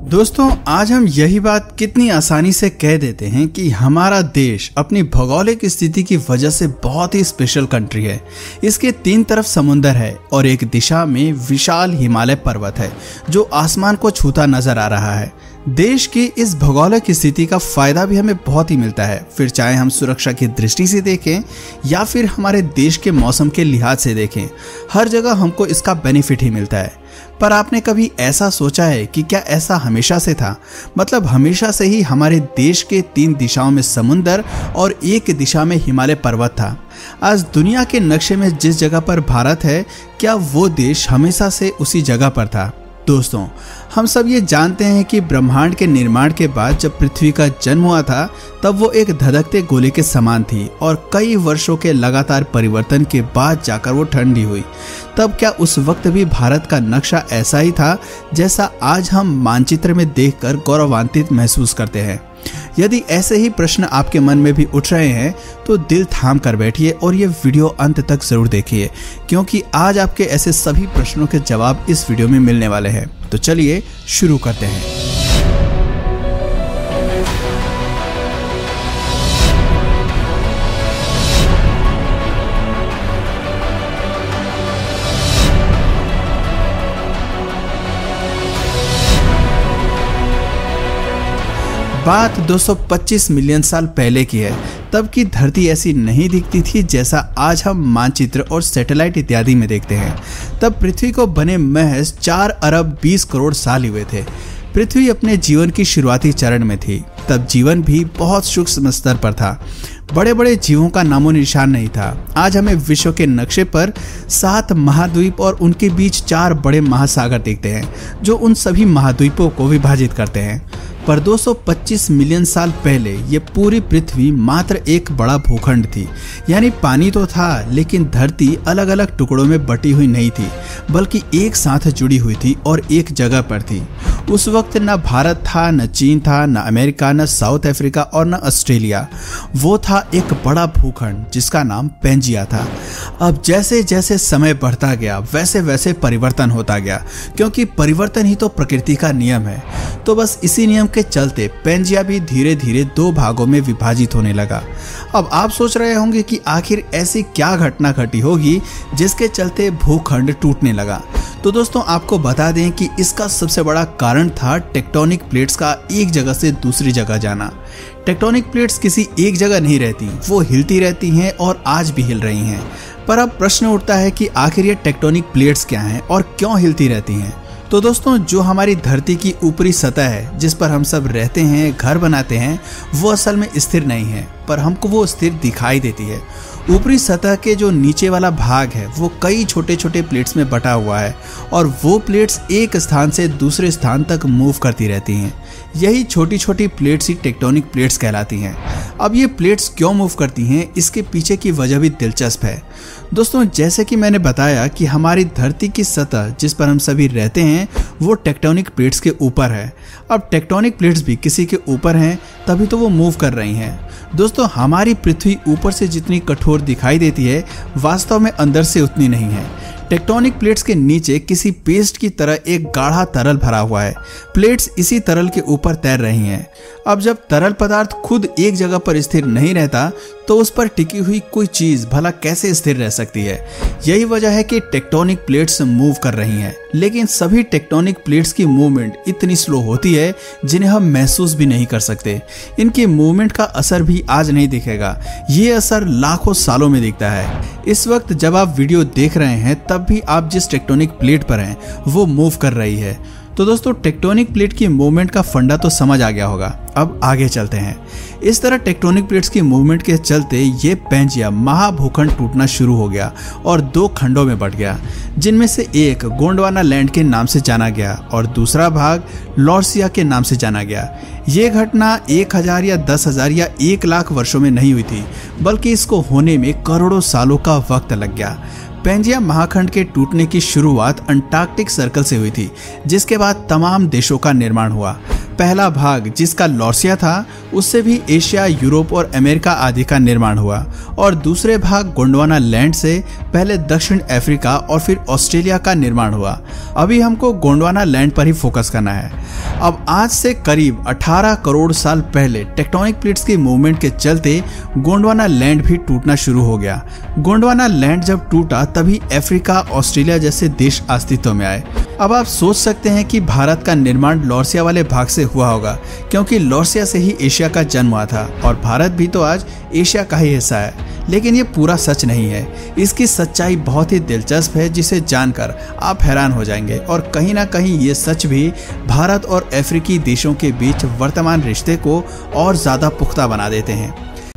दोस्तों, आज हम यही बात कितनी आसानी से कह देते हैं कि हमारा देश अपनी भौगोलिक स्थिति की वजह से बहुत ही स्पेशल कंट्री है। इसके 3 तरफ समुंदर है और एक दिशा में विशाल हिमालय पर्वत है जो आसमान को छूता नजर आ रहा है। देश की इस भौगोलिक स्थिति का फायदा भी हमें बहुत ही मिलता है, फिर चाहे हम सुरक्षा की दृष्टि से देखें या फिर हमारे देश के मौसम के लिहाज से देखें, हर जगह हमको इसका बेनिफिट ही मिलता है। पर आपने कभी ऐसा सोचा है कि क्या ऐसा हमेशा से था? मतलब हमेशा से ही हमारे देश के 3 दिशाओं में समुंदर और एक दिशा में हिमालय पर्वत था। आज दुनिया के नक्शे में जिस जगह पर भारत है, क्या वो देश हमेशा से उसी जगह पर था? दोस्तों, हम सब ये जानते हैं कि ब्रह्मांड के निर्माण के बाद जब पृथ्वी का जन्म हुआ था तब वो एक धधकते गोले के समान थी और कई वर्षों के लगातार परिवर्तन के बाद जाकर वो ठंडी हुई। तब क्या उस वक्त भी भारत का नक्शा ऐसा ही था जैसा आज हम मानचित्र में देखकर गौरवान्वित महसूस करते हैं? यदि ऐसे ही प्रश्न आपके मन में भी उठ रहे हैं तो दिल थाम कर बैठिए और ये वीडियो अंत तक जरूर देखिए, क्योंकि आज आपके ऐसे सभी प्रश्नों के जवाब इस वीडियो में मिलने वाले हैं। तो चलिए शुरू करते हैं। बात 225 मिलियन साल पहले की है। तब की धरती ऐसी नहीं दिखती थी जैसा आज हम मानचित्र और सैटेलाइट इत्यादि में देखते हैं। तब पृथ्वी को बने महज 4 अरब 20 करोड़ साल हुए थे। पृथ्वी अपने जीवन की शुरुआती चरण में थी। तब जीवन भी बहुत सूक्ष्म स्तर पर था। बड़े बड़े जीवों का नामो निशान नहीं था। आज हमें विश्व के नक्शे पर 7 महाद्वीप और उनके बीच 4 बड़े महासागर दिखते हैं जो उन सभी महाद्वीपों को विभाजित करते हैं। पर 225 मिलियन साल पहले ये पूरी पृथ्वी मात्र एक बड़ा भूखंड थी। यानी पानी तो था, लेकिन धरती अलग अलग टुकड़ों में बटी हुई नहीं थी, बल्कि एक साथ जुड़ी हुई थी और एक जगह पर थी। उस वक्त न भारत था, न चीन था, न अमेरिका, न साउथ अफ्रीका और न ऑस्ट्रेलिया। वो था एक बड़ा भूखंड जिसका नाम पेंजिया था। अब जैसे जैसे समय बढ़ता गया वैसे वैसे परिवर्तन होता गया, क्योंकि परिवर्तन ही तो प्रकृति का नियम है। तो बस इसी नियम के चलते पेंजिया भी धीरे धीरे 2 भागों में विभाजित होने लगा। अब आप सोच रहे होंगे कि आखिर ऐसी क्या घटना घटी होगी जिसके चलते भूखंड टूटने लगा। तो दोस्तों, आपको बता दें कि इसका सबसे बड़ा कारण था टेक्टोनिक प्लेट्स का एक जगह से दूसरी जगह जाना। टेक्टोनिक प्लेट्स किसी एक जगह नहीं रहती, वो हिलती रहती हैं और आज भी हिल रही हैं। पर अब प्रश्न उठता है कि आखिर ये टेक्टोनिक प्लेट्स क्या हैं और क्यों हिलती रहती हैं? तो दोस्तों, जो हमारी धरती की ऊपरी सतह है जिस पर हम सब रहते हैं, घर बनाते हैं, वो असल में स्थिर नहीं है, पर हमको वो स्थिर दिखाई देती है। ऊपरी सतह के जो नीचे वाला भाग है वो कई छोटे छोटे प्लेट्स में बटा हुआ है और वो प्लेट्स एक स्थान से दूसरे स्थान तक मूव करती रहती हैं। यही छोटी छोटी प्लेट्स ही टेक्टोनिक प्लेट्स कहलाती हैं। अब ये प्लेट्स क्यों मूव करती हैं, इसके पीछे की वजह भी दिलचस्प है। दोस्तों, जैसे कि मैंने बताया कि हमारी धरती की सतह जिस पर हम सभी रहते हैं वो टेक्टोनिक प्लेट्स के ऊपर है। अब टेक्टोनिक प्लेट्स भी किसी के ऊपर हैं, तभी तो वो मूव कर रही हैं। दोस्तों, हमारी पृथ्वी ऊपर से जितनी कठोर दिखाई देती है, वास्तव में अंदर से उतनी नहीं है। टेक्टोनिक प्लेट्स के नीचे किसी पेस्ट की तरह एक गाढ़ा तरल भरा हुआ है। प्लेट्स इसी तरल के ऊपर तैर रही हैं। अब जब तरल पदार्थ खुद एक जगह पर स्थिर नहीं रहता तो उस पर टिकी हुई कोई चीज भला कैसे स्थिर रह सकती है? यही वजह है कि टेक्टोनिक प्लेट्स मूव कर रही हैं। लेकिन सभी टेक्टोनिक प्लेट्स की मूवमेंट इतनी स्लो होती है जिन्हें हम महसूस भी नहीं कर सकते। इनकी मूवमेंट का असर भी आज नहीं दिखेगा, ये असर लाखों सालों में दिखता है। इस वक्त जब आप वीडियो देख रहे हैं तब भी आप जिस टेक्टोनिक प्लेट पर हैं वो मूव कर रही है। तो दोस्तों, टेक्टोनिक प्लेट की मूवमेंट का फंडा तो समझ आ गया होगा। अब आगे चलते हैं। इस तरह टेक्टोनिक प्लेट्स की मूवमेंट के चलते ये पेंजिया महाभूखंड टूटना शुरू हो गया और 2 खंडों में बंट गया, जिनमें से एक गोंडवाना लैंड के नाम से जाना गया और दूसरा भाग लॉर्सिया के नाम से जाना गया। ये घटना 1000 या 10,000 या 1 लाख वर्षों में नहीं हुई थी, बल्कि इसको होने में करोड़ों सालों का वक्त लग गया। पेंजिया महाखंड के टूटने की शुरुआत अंटार्कटिक सर्कल से हुई थी, जिसके बाद तमाम देशों का निर्माण हुआ। पहला भाग जिसका लॉर्सिया था उससे भी एशिया, यूरोप और अमेरिका आदि का निर्माण हुआ और दूसरे भाग गोंडवाना लैंड से पहले दक्षिण अफ्रीका और फिर ऑस्ट्रेलिया का निर्माण हुआ। अभी हमको गोंडवाना लैंड पर ही फोकस करना है। अब आज से करीब 18 करोड़ साल पहले टेक्टोनिक प्लेट्स की मूवमेंट के चलते गोंडवाना लैंड भी टूटना शुरू हो गया। गोंडवाना लैंड जब टूटा तभी अफ्रीका, ऑस्ट्रेलिया जैसे देश अस्तित्व में आए। अब आप सोच सकते हैं कि भारत का निर्माण लॉर्सिया वाले भाग से हुआ होगा, क्योंकि लॉर्सिया से ही एशिया का जन्म हुआ था और भारत भी तो आज एशिया का ही हिस्सा है। लेकिन ये पूरा सच नहीं है। इसकी सच्चाई बहुत ही दिलचस्प है जिसे जानकर आप हैरान हो जाएंगे और कहीं ना कहीं ये सच भी भारत और अफ्रीकी देशों के बीच वर्तमान रिश्ते को और ज्यादा पुख्ता बना देते हैं।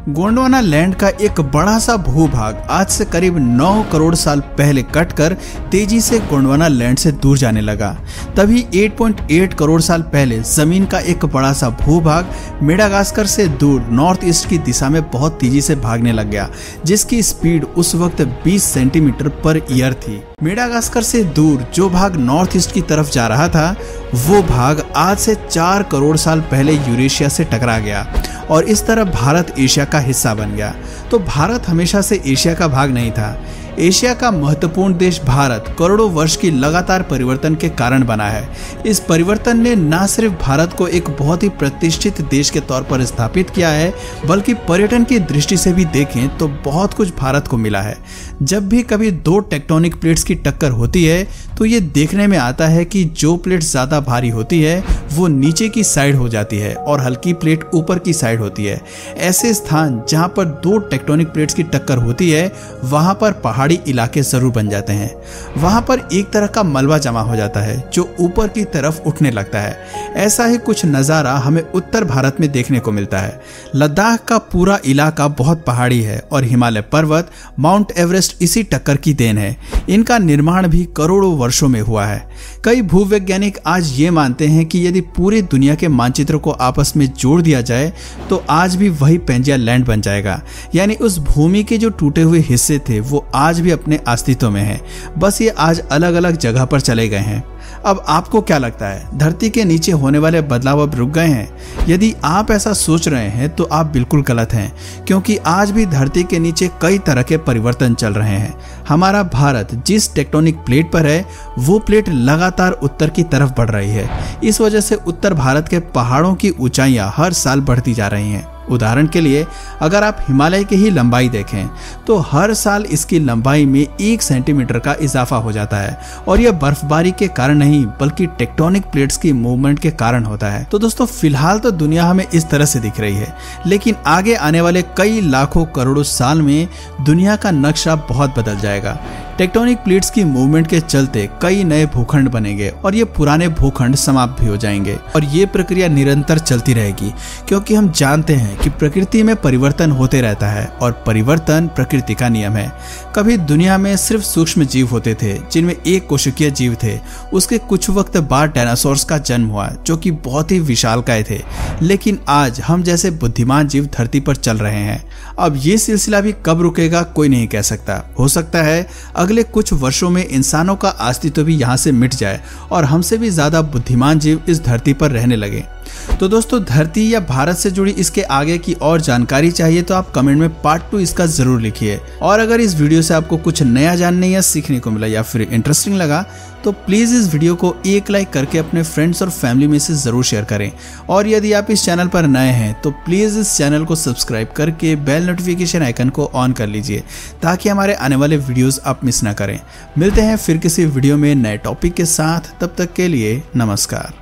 गोंडवाना लैंड का एक बड़ा सा भूभाग आज से करीब 9 करोड़ साल पहले कटकर तेजी से गोंडवाना लैंड से दूर जाने लगा। तभी 8.8 करोड़ साल पहले जमीन का एक बड़ा सा भूभाग मेडागास्कर से दूर नॉर्थ ईस्ट की दिशा में बहुत तेजी से भागने लग गया, जिसकी स्पीड उस वक्त 20 सेंटीमीटर पर ईयर थी। मेडागास्कर से दूर जो भाग नॉर्थ ईस्ट की तरफ जा रहा था वो भाग आज से 4 करोड़ साल पहले यूरेशिया से टकरा गया और इस तरह भारत एशिया का हिस्सा बन गया। तो भारत हमेशा से एशिया का भाग नहीं था। एशिया का महत्वपूर्ण देश भारत करोड़ों वर्ष की लगातार परिवर्तन के कारण बना है। इस परिवर्तन ने न सिर्फ भारत को एक बहुत ही प्रतिष्ठित देश के तौर पर स्थापित किया है, बल्कि पर्यटन की दृष्टि से भी देखें तो बहुत कुछ भारत को मिला है। जब भी कभी दो टेक्टोनिक प्लेट्स की टक्कर होती है तो ये देखने में आता है कि जो प्लेट ज्यादा भारी होती है वो नीचे की साइड हो जाती है और हल्की प्लेट ऊपर की साइड होती है। ऐसे स्थान जहां पर दो टेक्टोनिक प्लेट्स की टक्कर होती है वहां पर पहाड़ी इलाके जरूर बन जाते हैं। वहां पर एक तरह का मलबा जमा हो जाता है जो ऊपर की तरफ उठने लगता है। ऐसा ही कुछ नजारा हमें उत्तर भारत में देखने को मिलता है। लद्दाख का पूरा इलाका बहुत पहाड़ी है और हिमालय पर्वत, माउंट एवरेस्ट इसी टक्कर की देन है। इनका निर्माण भी करोड़ों वर्षों में हुआ है। कई भूवैज्ञानिक आज ये मानते हैं कि यदि पूरी दुनिया के मानचित्र को आपस में जोड़ दिया जाए तो आज भी वही पैंजिया लैंड बन जाएगा। यानी उस भूमि के जो टूटे हुए हिस्से थे वो आज भी अपने अस्तित्व में हैं, बस ये आज अलग अलग जगह पर चले गए हैं। अब आपको क्या लगता है, धरती के नीचे होने वाले बदलाव अब रुक गए हैं? यदि आप ऐसा सोच रहे हैं तो आप बिल्कुल गलत हैं, क्योंकि आज भी धरती के नीचे कई तरह के परिवर्तन चल रहे हैं। हमारा भारत जिस टेक्टोनिक प्लेट पर है वो प्लेट लगातार उत्तर की तरफ बढ़ रही है। इस वजह से उत्तर भारत के पहाड़ों की ऊंचाइयां हर साल बढ़ती जा रही हैं। उदाहरण के लिए अगर आप हिमालय की ही लंबाई देखें तो हर साल इसकी लंबाई में 1 सेंटीमीटर का इजाफा हो जाता है और यह बर्फबारी के कारण नहीं बल्कि टेक्टोनिक प्लेट्स की मूवमेंट के कारण होता है। तो दोस्तों फिलहाल तो दुनिया हमें इस तरह से दिख रही है, लेकिन आगे आने वाले कई लाखों करोड़ों साल में दुनिया का नक्शा बहुत बदल जाएगा। टेक्टोनिक प्लेट्स की मूवमेंट के चलते कई नए भूखंड बनेंगे और ये पुराने भूखंड समाप्त भी हो जाएंगे और ये प्रक्रिया निरंतर चलती रहेगी, क्योंकि हम जानते हैं कि प्रकृति में परिवर्तन होते रहता है और परिवर्तन प्रकृति का नियम है। कभी दुनिया में सिर्फ सूक्ष्म जीव होते थे जिनमें एक कोशिकीय जीव थे। उसके कुछ वक्त बाद डायनासोर्स का जन्म हुआ जो कि बहुत ही विशालकाय थे, लेकिन आज हम जैसे बुद्धिमान जीव धरती पर चल रहे हैं। अब ये सिलसिला भी कब रुकेगा कोई नहीं कह सकता। हो सकता है अगले कुछ वर्षों में इंसानों का अस्तित्व भी यहाँ से मिट जाए और हमसे भी ज्यादा बुद्धिमान जीव इस धरती पर रहने लगे। तो दोस्तों धरती या भारत से जुड़ी इसके आगे की और जानकारी चाहिए तो आप कमेंट में पार्ट 2 इसका जरूर लिखिए। और अगर इस वीडियो से आपको कुछ नया जानने या सीखने को मिला या फिर इंटरेस्टिंग लगा तो प्लीज इस वीडियो को एक लाइक करके अपने फ्रेंड्स और फैमिली में से जरूर शेयर करें। और यदि आप इस चैनल पर नए हैं तो प्लीज इस चैनल को सब्सक्राइब करके बेल नोटिफिकेशन आइकन को ऑन कर लीजिए ताकि हमारे आने वाले वीडियोस आप मिस ना करें। मिलते हैं फिर किसी वीडियो में नए टॉपिक के साथ, तब तक के लिए नमस्कार।